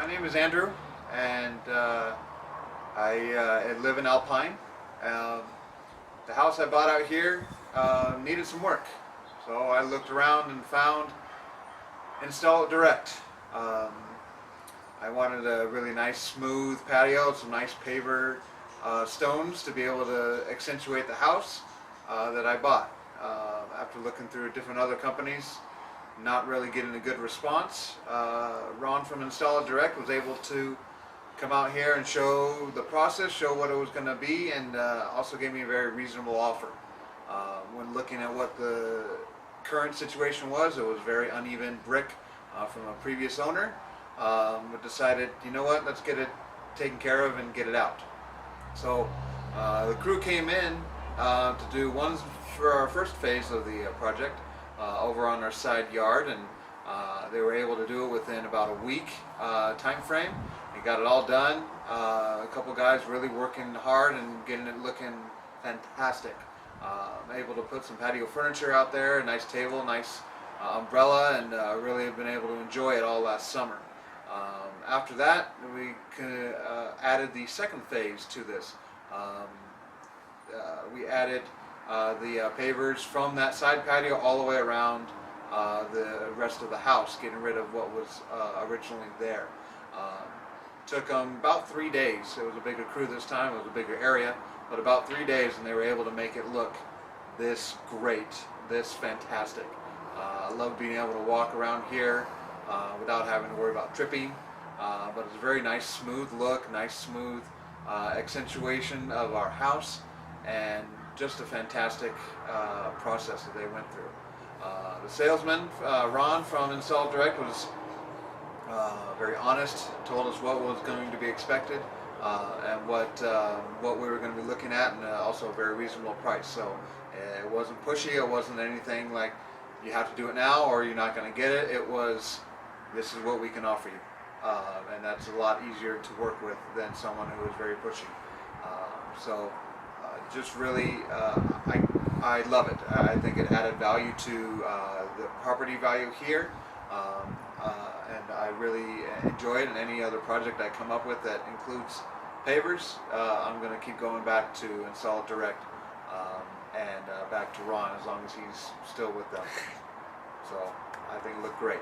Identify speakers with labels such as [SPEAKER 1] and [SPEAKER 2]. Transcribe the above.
[SPEAKER 1] name is Andrew, and I live in Alpine. Um, the house I bought out here needed some work, so I looked around and found Install It Direct. I wanted a really nice smooth patio, some nice paver stones to be able to accentuate the house that I bought. After looking through different other companies, not really getting a good response, Ron from Install It Direct was able to come out here and show the process, show what it was going to be, and also gave me a very reasonable offer. When looking at what the current situation was, it was very uneven brick from a previous owner. We decided, you know what, let's get it taken care of and get it out. So the crew came in to do one for our first phase of the project over on our side yard, and they were able to do it within about a week time frame. We got it all done. A couple guys really working hard and getting it looking fantastic. Able to put some patio furniture out there, a nice table, nice umbrella, and really have been able to enjoy it all last summer. After that, we added the second phase to this. We added the pavers from that side patio all the way around the rest of the house, getting rid of what was originally there. Took them about 3 days. It was a bigger crew this time, it was a bigger area, but about 3 days, and they were able to make it look this great, this fantastic. I love being able to walk around here without having to worry about tripping, but it's a very nice smooth look, nice smooth accentuation of our house, and just a fantastic process that they went through. The salesman, Ron from Install It Direct, was very honest, told us what was going to be expected and what we were going to be looking at, and also a very reasonable price. So it wasn't pushy, it wasn't anything like you have to do it now or you're not going to get it. It was, this is what we can offer you. And that's a lot easier to work with than someone who is very pushy. Just really, I love it. I think it added value to the property value here, and I really enjoy it. And any other project I come up with that includes pavers, I'm going to keep going back to Install It Direct and back to Ron as long as he's still with them. So I think it looked great.